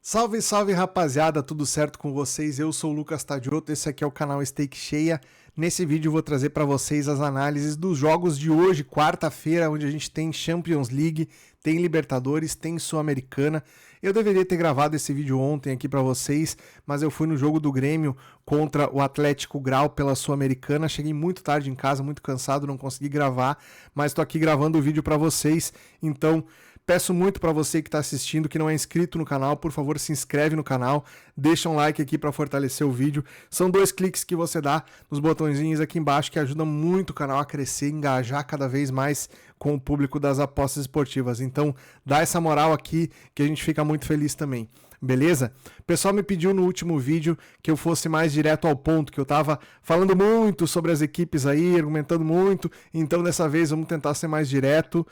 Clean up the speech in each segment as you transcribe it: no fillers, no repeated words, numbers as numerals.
Salve, salve rapaziada, tudo certo com vocês? Eu sou o Lucas Tadioto, esse aqui é o canal Stake Cheia. Nesse vídeo eu vou trazer para vocês as análises dos jogos de hoje, quarta-feira, onde a gente tem Champions League, tem Libertadores, tem Sul-Americana. Eu deveria ter gravado esse vídeo ontem aqui para vocês, mas eu fui no jogo do Grêmio contra o Atlético Grau pela Sul-Americana. Cheguei muito tarde em casa, muito cansado, não consegui gravar, mas estou aqui gravando o vídeo para vocês, então peço muito para você que está assistindo, que não é inscrito no canal, por favor, se inscreve no canal, deixa um like aqui para fortalecer o vídeo. São 2 cliques que você dá nos botõezinhos aqui embaixo que ajudam muito o canal a crescer, engajar cada vez mais com o público das apostas esportivas. Então, dá essa moral aqui que a gente fica muito feliz também. Beleza? O pessoal me pediu no último vídeo que eu fosse mais direto ao ponto, que eu tava falando muito sobre as equipes aí, argumentando muito, então dessa vez vamos tentar ser mais direto,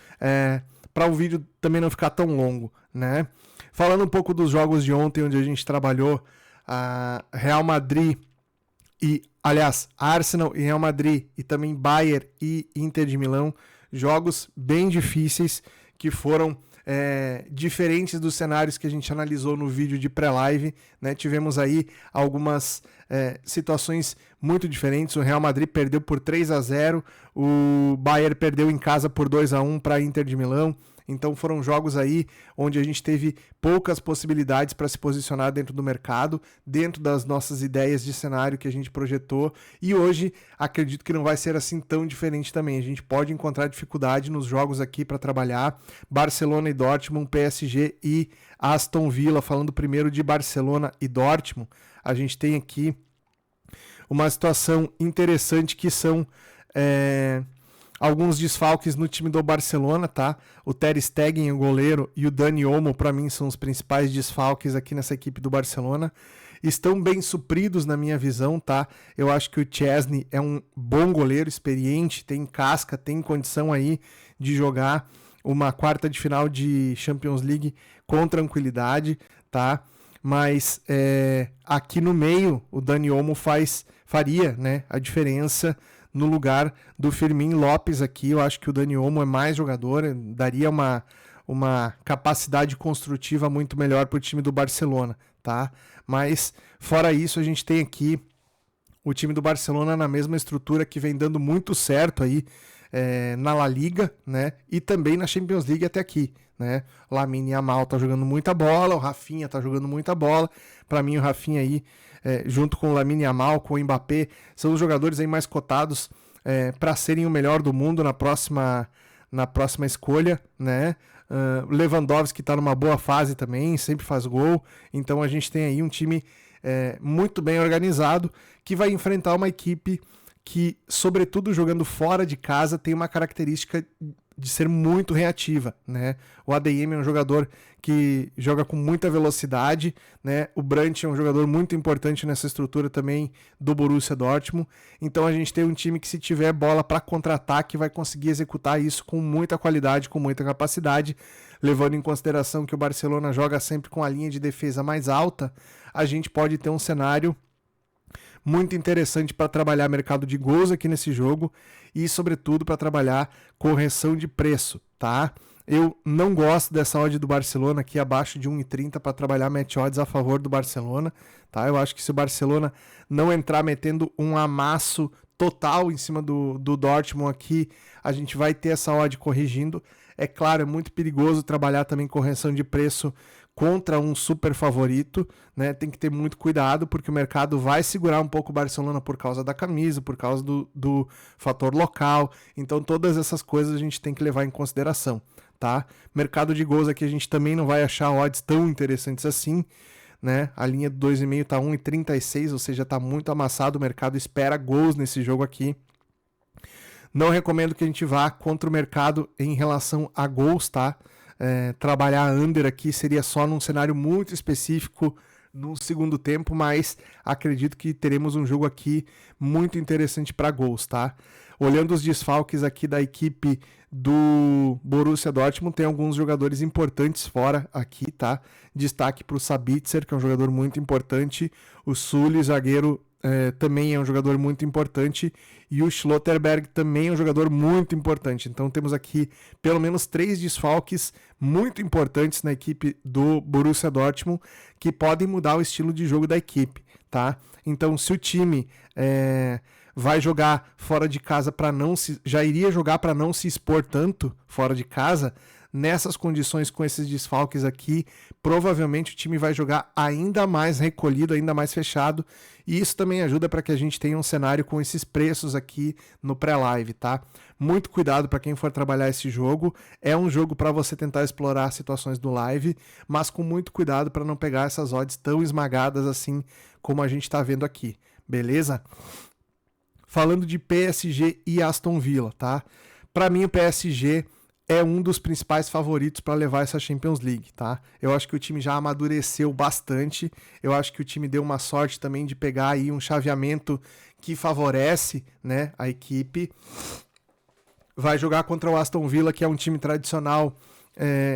para o vídeo também não ficar tão longo, né? Falando um pouco dos jogos de ontem, onde a gente trabalhou Real Madrid Arsenal e Real Madrid, e também Bayern e Inter de Milão, jogos bem difíceis que foram diferentes dos cenários que a gente analisou no vídeo de pré-live, né? Tivemos aí algumas situações muito diferentes. O Real Madrid perdeu por 3-0, o Bayern perdeu em casa por 2-1 para a Inter de Milão. Então foram jogos aí onde a gente teve poucas possibilidades para se posicionar dentro do mercado, dentro das nossas ideias de cenário que a gente projetou. E hoje acredito que não vai ser assim tão diferente também. A gente pode encontrar dificuldade nos jogos aqui para trabalhar. Barcelona e Dortmund, PSG e Aston Villa. Falando primeiro de Barcelona e Dortmund, a gente tem aqui uma situação interessante que são alguns desfalques no time do Barcelona, tá? O Ter Stegen, o goleiro, e o Dani Olmo, para mim, são os principais desfalques aqui nessa equipe do Barcelona. Estão bem supridos na minha visão, tá? Eu acho que o Szczesny é um bom goleiro, experiente, tem casca, tem condição aí de jogar uma quarta de final de Champions League com tranquilidade, tá? Mas aqui no meio, o Dani Olmo faria, né, a diferença no lugar do Fermín López aqui. Eu acho que o Dani Olmo é mais jogador, daria uma capacidade construtiva muito melhor para o time do Barcelona, tá? Mas, fora isso, a gente tem aqui o time do Barcelona na mesma estrutura que vem dando muito certo aí na La Liga, né? E também na Champions League até aqui, né? O Lamine Yamal tá jogando muita bola, o Rafinha tá jogando muita bola. Para mim, o Rafinha aí, junto com o Lamine Yamal, com o Mbappé, são os jogadores aí mais cotados para serem o melhor do mundo na próxima escolha, né? Lewandowski está numa boa fase também, sempre faz gol. Então a gente tem aí um time muito bem organizado que vai enfrentar uma equipe que, sobretudo jogando fora de casa, tem uma característica de ser muito reativa, né? O ADM é um jogador que joga com muita velocidade, né? O Brandt é um jogador muito importante nessa estrutura também do Borussia Dortmund. Então a gente tem um time que, se tiver bola para contra-ataque, vai conseguir executar isso com muita qualidade, com muita capacidade. Levando em consideração que o Barcelona joga sempre com a linha de defesa mais alta, a gente pode ter um cenário muito interessante para trabalhar mercado de gols aqui nesse jogo e, sobretudo, para trabalhar correção de preço, tá? Eu não gosto dessa odd do Barcelona aqui abaixo de 1,30 para trabalhar match odds a favor do Barcelona, tá? Eu acho que se o Barcelona não entrar metendo um amasso total em cima do Dortmund aqui, a gente vai ter essa odd corrigindo. É claro, é muito perigoso trabalhar também correção de preço contra um super favorito, né? Tem que ter muito cuidado, porque o mercado vai segurar um pouco o Barcelona por causa da camisa, por causa do fator local. Então todas essas coisas a gente tem que levar em consideração, tá? Mercado de gols aqui a gente também não vai achar odds tão interessantes assim, né? A linha do 2,5 tá 1,36, ou seja, tá muito amassado. O mercado espera gols nesse jogo aqui. Não recomendo que a gente vá contra o mercado em relação a gols, tá? Trabalhar under aqui seria só num cenário muito específico no segundo tempo, mas acredito que teremos um jogo aqui muito interessante para gols, tá? Olhando os desfalques aqui da equipe do Borussia Dortmund, tem alguns jogadores importantes fora aqui, tá? Destaque para o Sabitzer, que é um jogador muito importante, o Sully, zagueiro também é um jogador muito importante, e o Schlotterberg também é um jogador muito importante. Então temos aqui pelo menos 3 desfalques muito importantes na equipe do Borussia Dortmund, que podem mudar o estilo de jogo da equipe, tá? Então se o time vai jogar fora de casa já iria jogar para não se expor tanto fora de casa, nessas condições, com esses desfalques aqui, provavelmente o time vai jogar ainda mais recolhido, ainda mais fechado, e isso também ajuda para que a gente tenha um cenário com esses preços aqui no pré-live, tá? Muito cuidado para quem for trabalhar esse jogo, é um jogo para você tentar explorar situações do live, mas com muito cuidado para não pegar essas odds tão esmagadas assim como a gente está vendo aqui, beleza? Falando de PSG e Aston Villa, tá? Para mim o PSG é um dos principais favoritos para levar essa Champions League, tá? Eu acho que o time já amadureceu bastante, eu acho que o time deu uma sorte também de pegar aí um chaveamento que favorece, né, a equipe. Vai jogar contra o Aston Villa, que é um time tradicional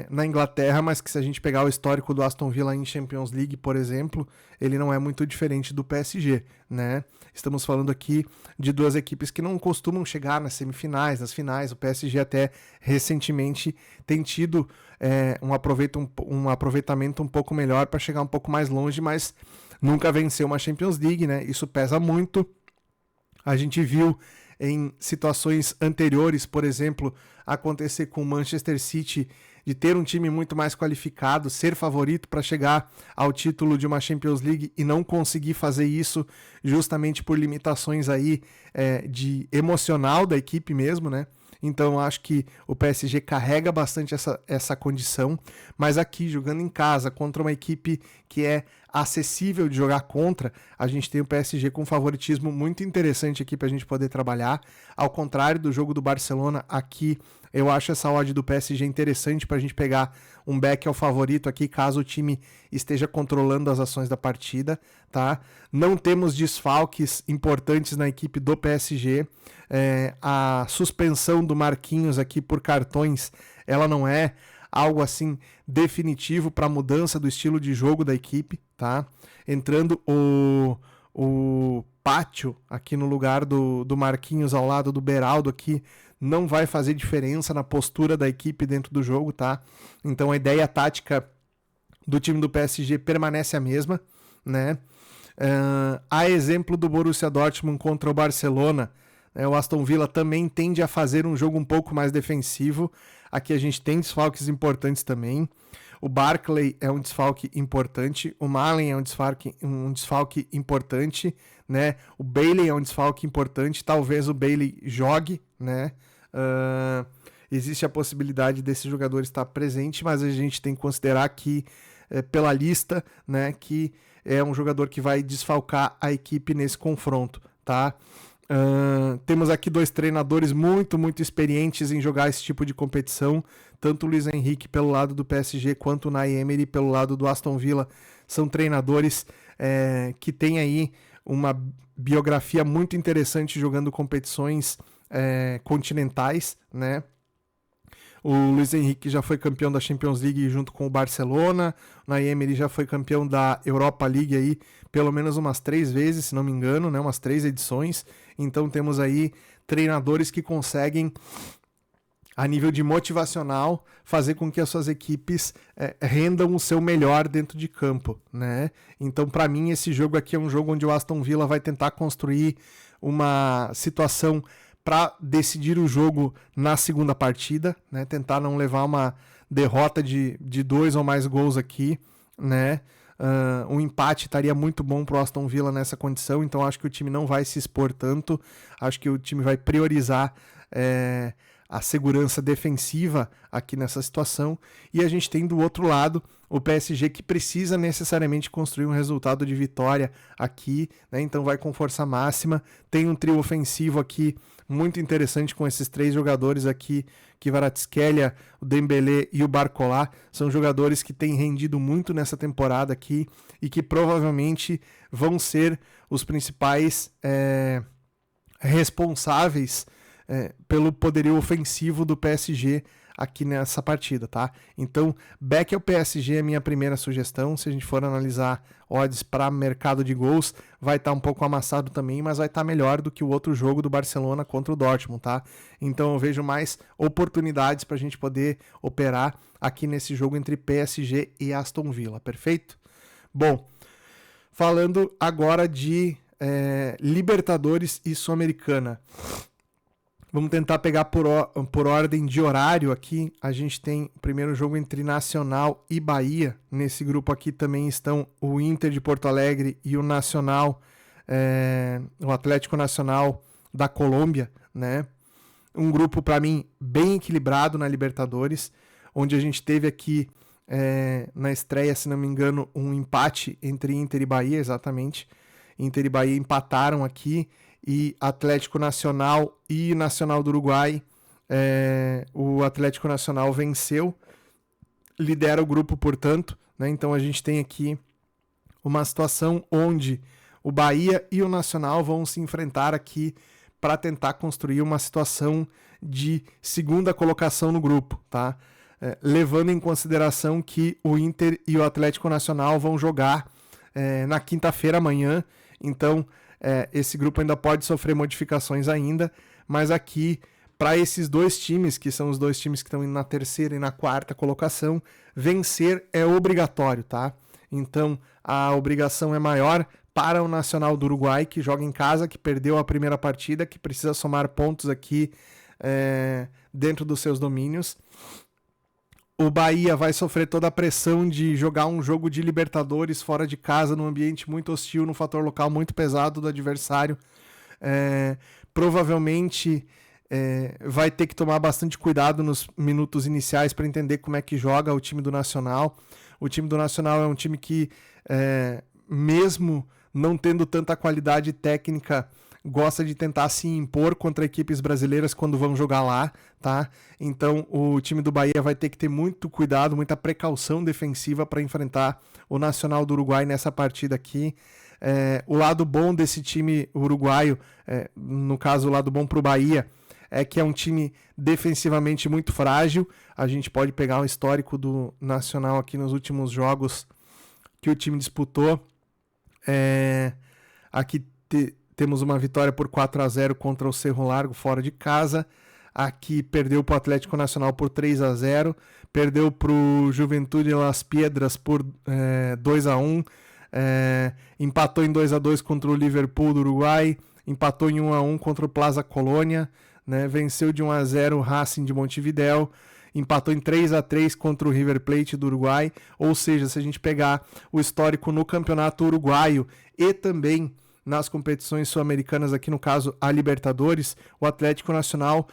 na Inglaterra, mas que se a gente pegar o histórico do Aston Villa em Champions League, por exemplo, ele não é muito diferente do PSG, né? Estamos falando aqui de 2 equipes que não costumam chegar nas semifinais, nas finais. O PSG até recentemente tem tido um aproveitamento um pouco melhor para chegar um pouco mais longe, mas nunca venceu uma Champions League, né? Isso pesa muito. A gente viu em situações anteriores, por exemplo, acontecer com o Manchester City, de ter um time muito mais qualificado, ser favorito para chegar ao título de uma Champions League e não conseguir fazer isso justamente por limitações aí de emocional da equipe mesmo, né? Então eu acho que o PSG carrega bastante essa condição, mas aqui jogando em casa contra uma equipe que é acessível de jogar contra, a gente tem o PSG com um favoritismo muito interessante aqui para a gente poder trabalhar. Ao contrário do jogo do Barcelona, aqui eu acho essa odd do PSG interessante para a gente pegar um back ao favorito aqui, caso o time esteja controlando as ações da partida, tá? Não temos desfalques importantes na equipe do PSG. A suspensão do Marquinhos aqui por cartões, ela não é algo assim definitivo para a mudança do estilo de jogo da equipe, tá? Entrando o Pátio aqui no lugar do Marquinhos ao lado do Beraldo aqui, não vai fazer diferença na postura da equipe dentro do jogo, tá? Então a ideia tática do time do PSG permanece a mesma, né? A exemplo do Borussia Dortmund contra o Barcelona, o Aston Villa também tende a fazer um jogo um pouco mais defensivo. Aqui a gente tem desfalques importantes também. O Barkley é um desfalque importante, o Malen é um desfalque importante, né? O Bailey é um desfalque importante, talvez o Bailey jogue, né? Existe a possibilidade desse jogador estar presente, mas a gente tem que considerar que, pela lista, né, que é um jogador que vai desfalcar a equipe nesse confronto, tá? Temos aqui 2 treinadores muito, muito experientes em jogar esse tipo de competição, tanto o Luiz Henrique pelo lado do PSG quanto o Unai Emery pelo lado do Aston Villa. São treinadores que têm aí uma biografia muito interessante jogando competições continentais, né? O Luiz Henrique já foi campeão da Champions League junto com o Barcelona, o Unai Emery já foi campeão da Europa League aí pelo menos umas 3 vezes, se não me engano, né? Umas 3 edições. Então temos aí treinadores que conseguem, a nível de motivacional, fazer com que as suas equipes rendam o seu melhor dentro de campo, né? Então, para mim, esse jogo aqui é um jogo onde o Aston Villa vai tentar construir uma situação para decidir o jogo na segunda partida, né? Tentar não levar uma derrota de 2 ou mais gols aqui, né? Um empate estaria muito bom para o Aston Villa nessa condição, então acho que o time não vai se expor tanto, acho que o time vai priorizar a segurança defensiva aqui nessa situação, e a gente tem do outro lado o PSG que precisa necessariamente construir um resultado de vitória aqui, né? Então vai com força máxima, tem um trio ofensivo aqui muito interessante com esses 3 jogadores aqui, Kvaratskhelia, o Dembélé e o Barcola. São jogadores que têm rendido muito nessa temporada aqui e que provavelmente vão ser os principais responsáveis pelo poderio ofensivo do PSG aqui nessa partida, tá? Então, back ao PSG é a minha primeira sugestão. Se a gente for analisar odds para mercado de gols, vai estar um pouco amassado também, mas vai estar melhor do que o outro jogo do Barcelona contra o Dortmund, tá? Então eu vejo mais oportunidades para a gente poder operar aqui nesse jogo entre PSG e Aston Villa, perfeito? Bom, falando agora de Libertadores e Sul-Americana. Vamos tentar pegar por ordem de horário aqui. A gente tem o primeiro jogo entre Nacional e Bahia. Nesse grupo aqui também estão o Inter de Porto Alegre e o Nacional, o Atlético Nacional da Colômbia, né? Um grupo, para mim, bem equilibrado na Libertadores, onde a gente teve aqui, na estreia, se não me engano, um empate entre Inter e Bahia, exatamente. Inter e Bahia empataram aqui, e Atlético Nacional e Nacional do Uruguai, o Atlético Nacional venceu, lidera o grupo, portanto, né? Então a gente tem aqui uma situação onde o Bahia e o Nacional vão se enfrentar aqui para tentar construir uma situação de segunda colocação no grupo, tá? Levando em consideração que o Inter e o Atlético Nacional vão jogar na quinta-feira amanhã, então esse grupo ainda pode sofrer modificações ainda, mas aqui, para esses dois times, que são os dois times que estão indo na terceira e na quarta colocação, vencer é obrigatório, tá? Então, a obrigação é maior para o Nacional do Uruguai, que joga em casa, que perdeu a primeira partida, que precisa somar pontos aqui dentro dos seus domínios. O Bahia vai sofrer toda a pressão de jogar um jogo de Libertadores fora de casa, num ambiente muito hostil, num fator local muito pesado do adversário. Provavelmente vai ter que tomar bastante cuidado nos minutos iniciais para entender como é que joga o time do Nacional. O time do Nacional é um time que, mesmo não tendo tanta qualidade técnica, gosta de tentar se impor contra equipes brasileiras quando vão jogar lá, tá? Então o time do Bahia vai ter que ter muito cuidado, muita precaução defensiva para enfrentar o Nacional do Uruguai nessa partida aqui. O lado bom desse time uruguaio, no caso o lado bom para o Bahia, é que é um time defensivamente muito frágil. A gente pode pegar o histórico do Nacional aqui nos últimos jogos que o time disputou. Aqui temos uma vitória por 4-0 contra o Cerro Largo fora de casa. Aqui perdeu para o Atlético Nacional por 3-0. Perdeu para o Juventude Las Piedras por 2-1. Empatou em 2-2 contra o Liverpool do Uruguai. Empatou em 1-1 contra o Plaza Colônia. Né? Venceu de 1-0 o Racing de Montevidéu. Empatou em 3-3 contra o River Plate do Uruguai. Ou seja, se a gente pegar o histórico no campeonato uruguaio e também nas competições sul-americanas, aqui no caso a Libertadores, o Atlético Nacional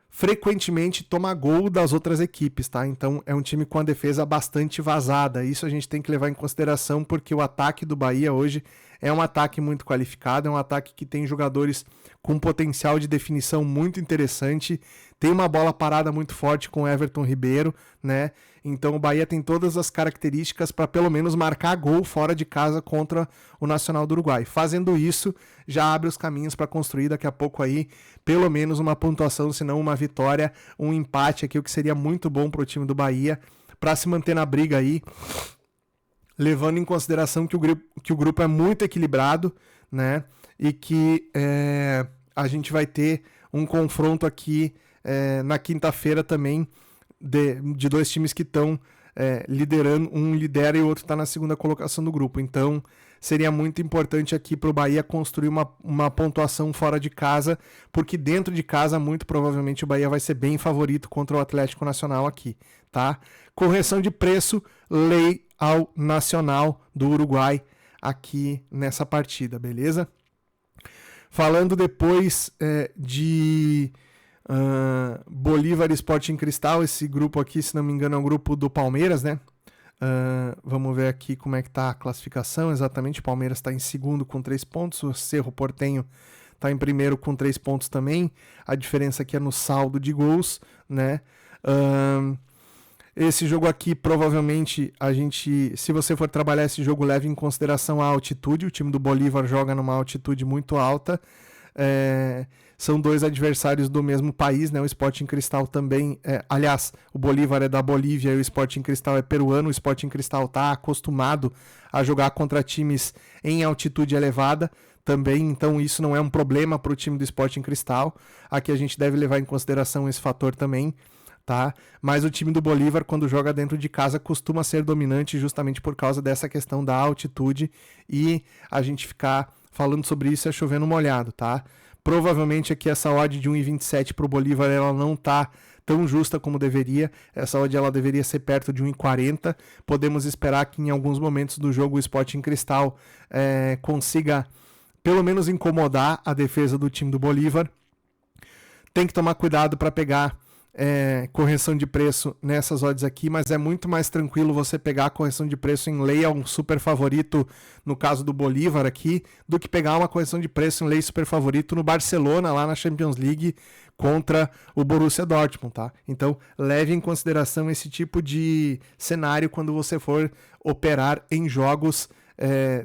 frequentemente toma gol das outras equipes, tá? Então é um time com a defesa bastante vazada. Isso a gente tem que levar em consideração, porque o ataque do Bahia hoje é um ataque muito qualificado, é um ataque que tem jogadores com potencial de definição muito interessante, tem uma bola parada muito forte com o Everton Ribeiro, né? Então o Bahia tem todas as características para pelo menos marcar gol fora de casa contra o Nacional do Uruguai. Fazendo isso, já abre os caminhos para construir daqui a pouco aí pelo menos uma pontuação, se não uma vitória, um empate aqui, o que seria muito bom para o time do Bahia, para se manter na briga aí, levando em consideração que o grupo é muito equilibrado, né? E que a gente vai ter um confronto aqui na quinta-feira também de dois times que estão liderando, um lidera e o outro está na segunda colocação do grupo. Então seria muito importante aqui para o Bahia construir uma pontuação fora de casa, porque dentro de casa muito provavelmente o Bahia vai ser bem favorito contra o Atlético Nacional aqui, tá? Correção de preço, lei ao Nacional do Uruguai aqui nessa partida, beleza? Falando depois de Bolívar e Sporting Cristal, esse grupo aqui, se não me engano, é um grupo do Palmeiras, né? Vamos ver aqui como é que tá a classificação exatamente. O Palmeiras está em segundo com 3 pontos, o Cerro Porteño está em primeiro com 3 pontos também. A diferença aqui é no saldo de gols, né? Esse jogo aqui, provavelmente, se você for trabalhar esse jogo, leve em consideração a altitude. O time do Bolívar joga numa altitude muito alta. São dois adversários do mesmo país, né? O Sporting Cristal também, aliás, o Bolívar é da Bolívia e o Sporting Cristal é peruano. O Sporting Cristal está acostumado a jogar contra times em altitude elevada também, então isso não é um problema para o time do Sporting Cristal. Aqui a gente deve levar em consideração esse fator também, tá? Mas o time do Bolívar, quando joga dentro de casa, costuma ser dominante justamente por causa dessa questão da altitude, e a gente ficar falando sobre isso é chovendo molhado, tá? Provavelmente aqui essa odd de 1,27 para o Bolívar, ela não tá tão justa como deveria. Essa odd ela deveria ser perto de 1,40. Podemos esperar que em alguns momentos do jogo o Sporting Cristal consiga pelo menos incomodar a defesa do time do Bolívar. Tem que tomar cuidado para pegar correção de preço nessas odds aqui, mas é muito mais tranquilo você pegar a correção de preço em lei a um super favorito, no caso do Bolívar aqui, do que pegar uma correção de preço em lei super favorito no Barcelona, lá na Champions League, contra o Borussia Dortmund, tá? Então, leve em consideração esse tipo de cenário quando você for operar em jogos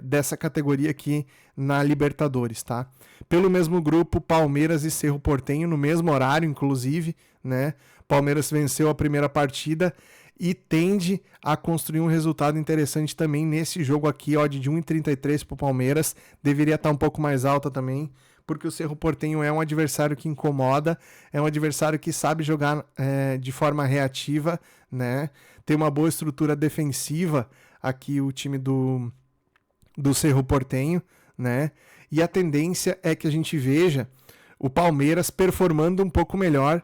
dessa categoria aqui na Libertadores, tá? Pelo mesmo grupo, Palmeiras e Cerro Porteño, no mesmo horário, inclusive, né? Palmeiras venceu a primeira partida e tende a construir um resultado interessante também nesse jogo aqui, odd de 1,33 para o Palmeiras. Deveria estar um pouco mais alta também, porque o Cerro Porteño é um adversário que incomoda, é um adversário que sabe jogar de forma reativa, né? Tem uma boa estrutura defensiva aqui o time do Cerro Porteño, né? E a tendência é que a gente veja o Palmeiras performando um pouco melhor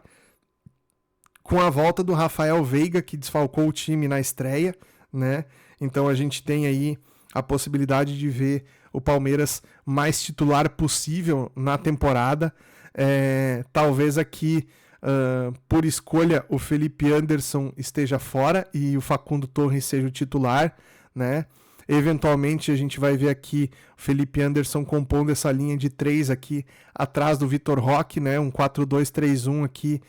com a volta do Rafael Veiga, que desfalcou o time na estreia, né? Então a gente tem aí a possibilidade de ver o Palmeiras mais titular possível na temporada. Talvez aqui, por escolha, o Felipe Anderson esteja fora e o Facundo Torres seja o titular, né? Eventualmente a gente vai ver aqui o Felipe Anderson compondo essa linha de 3 aqui atrás do Vitor Roque, né? Um 4-2-3-1 aqui,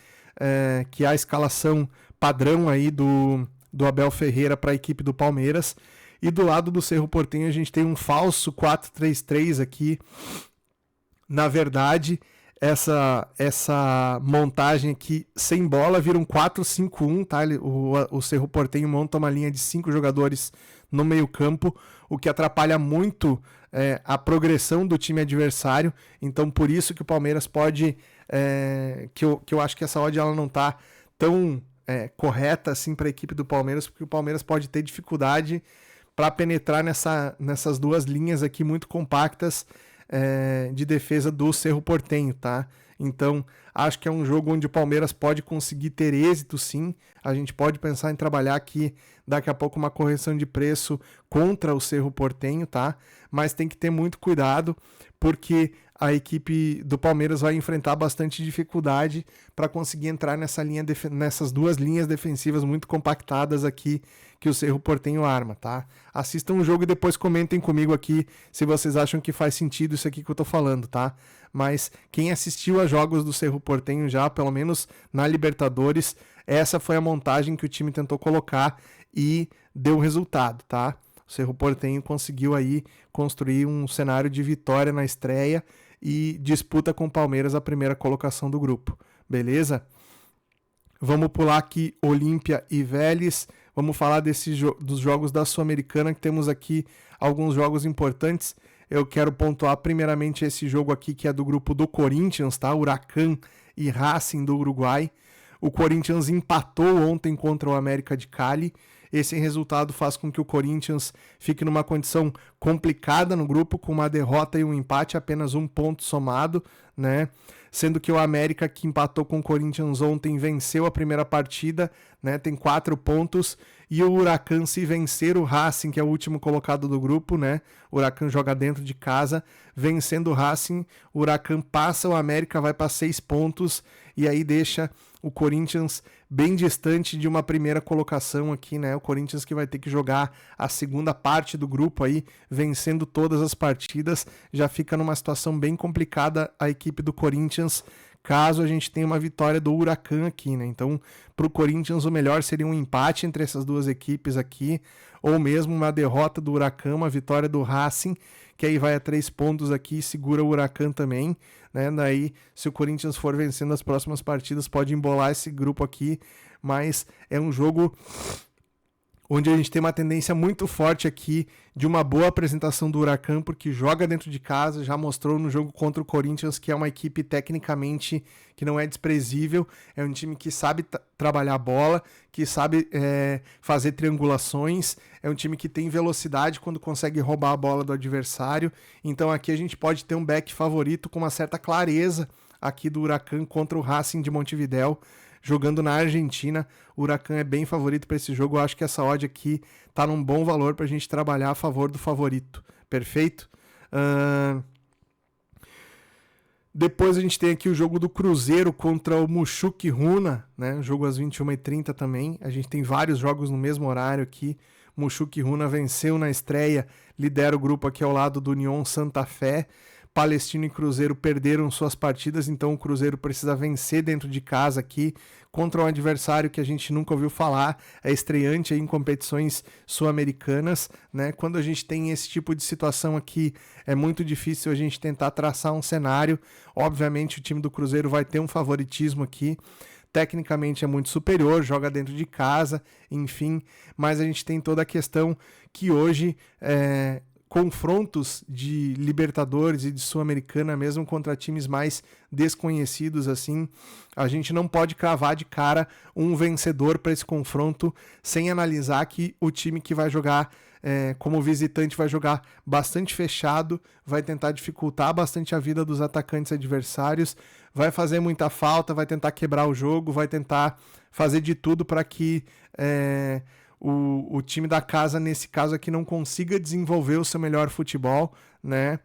que é a escalação padrão aí do Abel Ferreira para a equipe do Palmeiras. E do lado do Cerro Porteño a gente tem um falso 4-3-3 aqui. Na verdade, essa montagem aqui sem bola vira um 4-5-1, tá? O Cerro Porteño monta uma linha de 5 jogadores no meio campo, o que atrapalha muito a progressão do time adversário. Então por isso que o Palmeiras pode, que eu acho que essa odd ela não está tão correta assim para a equipe do Palmeiras, porque o Palmeiras pode ter dificuldade para penetrar nessas duas linhas aqui muito compactas de defesa do Cerro Porteño, tá? Então, acho que é um jogo onde o Palmeiras pode conseguir ter êxito, sim. A gente pode pensar em trabalhar aqui, daqui a pouco, uma correção de preço contra o Cerro Porteño, tá? Mas tem que ter muito cuidado, porque a equipe do Palmeiras vai enfrentar bastante dificuldade para conseguir entrar nessas duas linhas defensivas muito compactadas aqui que o Cerro Porteño arma, tá? Assistam o jogo e depois comentem comigo aqui se vocês acham que faz sentido isso aqui que eu tô falando, tá? Mas quem assistiu a jogos do Cerro Porteño já, pelo menos na Libertadores, essa foi a montagem que o time tentou colocar e deu resultado, tá? O Cerro Porteño conseguiu aí construir um cenário de vitória na estreia e disputa com o Palmeiras a primeira colocação do grupo, beleza? Vamos pular aqui Olímpia e Vélez. Vamos falar dos jogos da Sul-Americana, que temos aqui alguns jogos importantes. Eu quero pontuar primeiramente esse jogo aqui, que é do grupo do Corinthians, tá? Huracan e Racing do Uruguai. O Corinthians empatou ontem contra o América de Cali. Esse resultado faz com que o Corinthians fique numa condição complicada no grupo, com uma derrota e um empate, apenas um ponto somado, né? Sendo que o América, que empatou com o Corinthians ontem, venceu a primeira partida, né? Tem 4 pontos. E o Huracan, se vencer o Racing, que é o último colocado do grupo, né? O Huracan joga dentro de casa. Vencendo o Racing, o Huracan passa o América, vai para 6 pontos. E aí deixa o Corinthians bem distante de uma primeira colocação aqui, né? O Corinthians que vai ter que jogar a segunda parte do grupo aí, vencendo todas as partidas. Já fica numa situação bem complicada a equipe do Corinthians, caso a gente tenha uma vitória do Huracan aqui, né? Então, para o Corinthians, o melhor seria um empate entre essas duas equipes aqui, ou mesmo uma derrota do Huracan, uma vitória do Racing, que aí vai a 3 pontos aqui e segura o Huracan também, né? Daí, se o Corinthians for vencendo as próximas partidas, pode embolar esse grupo aqui, mas é um jogo onde a gente tem uma tendência muito forte aqui de uma boa apresentação do Huracan, porque joga dentro de casa, já mostrou no jogo contra o Corinthians que é uma equipe tecnicamente que não é desprezível, é um time que sabe trabalhar a bola, que sabe fazer triangulações, é um time que tem velocidade quando consegue roubar a bola do adversário, então aqui a gente pode ter um back favorito com uma certa clareza aqui do Huracan contra o Racing de Montevidéu, jogando na Argentina. O Huracan é bem favorito para esse jogo. Eu acho que essa odd aqui tá num bom valor para a gente trabalhar a favor do favorito. Perfeito? Depois a gente tem aqui o jogo do Cruzeiro contra o Mushuc Runa, né? Jogo às 21h30 também. A gente tem vários jogos no mesmo horário aqui. Mushuc Runa venceu na estreia, lidera o grupo aqui ao lado do União Santa Fé. Palestino e Cruzeiro perderam suas partidas, então o Cruzeiro precisa vencer dentro de casa aqui contra um adversário que a gente nunca ouviu falar, é estreante aí em competições sul-americanas, né? Quando a gente tem esse tipo de situação aqui, é muito difícil a gente tentar traçar um cenário. Obviamente o time do Cruzeiro vai ter um favoritismo aqui, tecnicamente é muito superior, joga dentro de casa, enfim, mas a gente tem toda a questão que hoje confrontos de Libertadores e de Sul-Americana, mesmo contra times mais desconhecidos assim, a gente não pode cravar de cara um vencedor para esse confronto sem analisar que o time que vai jogar como visitante vai jogar bastante fechado, vai tentar dificultar bastante a vida dos atacantes adversários, vai fazer muita falta, vai tentar quebrar o jogo, vai tentar fazer de tudo para que o time da casa, nesse caso aqui, não consiga desenvolver o seu melhor futebol, né?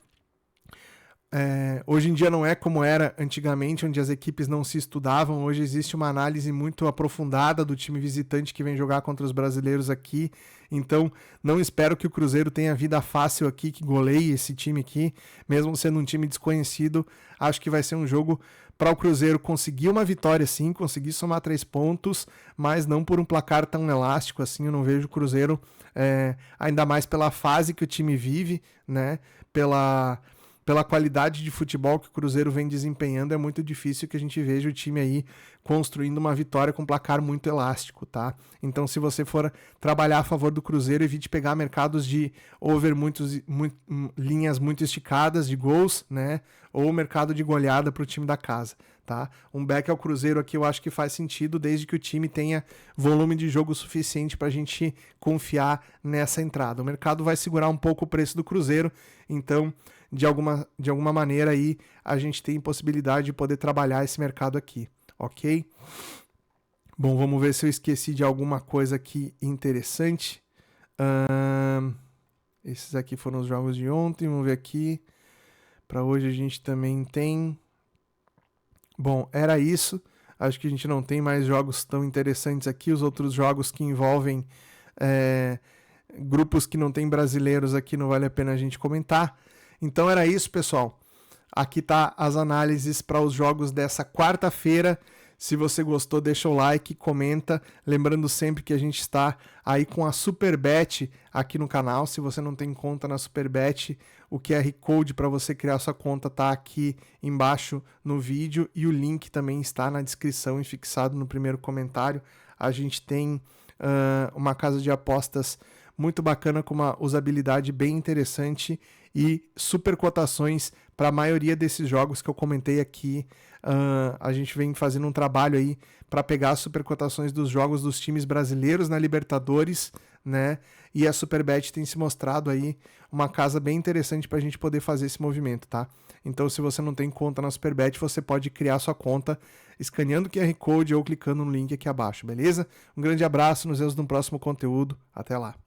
Hoje em dia não é como era antigamente, onde as equipes não se estudavam. Hoje existe uma análise muito aprofundada do time visitante que vem jogar contra os brasileiros aqui. Então, não espero que o Cruzeiro tenha vida fácil aqui, que goleie esse time aqui, mesmo sendo um time desconhecido. Acho que vai ser um jogo para o Cruzeiro conseguir uma vitória sim, conseguir somar 3 pontos, mas não por um placar tão elástico assim. Eu não vejo o Cruzeiro, ainda mais pela fase que o time vive, né? Pela qualidade de futebol que o Cruzeiro vem desempenhando, é muito difícil que a gente veja o time aí construindo uma vitória com placar muito elástico, tá? Então, se você for trabalhar a favor do Cruzeiro, evite pegar mercados de over linhas muito esticadas de gols, né? Ou mercado de goleada para o time da casa, tá? Um back ao Cruzeiro aqui eu acho que faz sentido, desde que o time tenha volume de jogo suficiente para a gente confiar nessa entrada. O mercado vai segurar um pouco o preço do Cruzeiro, então de alguma maneira aí a gente tem possibilidade de poder trabalhar esse mercado aqui, ok? Bom, vamos ver se eu esqueci de alguma coisa aqui interessante. Esses aqui foram os jogos de ontem, vamos ver aqui. Para hoje a gente também tem. Bom, era isso. Acho que a gente não tem mais jogos tão interessantes aqui. Os outros jogos que envolvem grupos que não tem brasileiros aqui não vale a pena a gente comentar. Então era isso, pessoal. Aqui tá as análises para os jogos dessa quarta-feira. Se você gostou, deixa o like, comenta. Lembrando sempre que a gente está aí com a Superbet aqui no canal. Se você não tem conta na Superbet, o QR Code para você criar sua conta tá aqui embaixo no vídeo e o link também está na descrição e fixado no primeiro comentário. A gente tem uma casa de apostas muito bacana, com uma usabilidade bem interessante e super cotações para a maioria desses jogos que eu comentei aqui. A gente vem fazendo um trabalho aí para pegar as super cotações dos jogos dos times brasileiros na Libertadores, né? E a Superbet tem se mostrado aí uma casa bem interessante para a gente poder fazer esse movimento, tá? Então, se você não tem conta na Superbet, você pode criar sua conta escaneando o QR Code ou clicando no link aqui abaixo, beleza? Um grande abraço, nos vemos no próximo conteúdo. Até lá!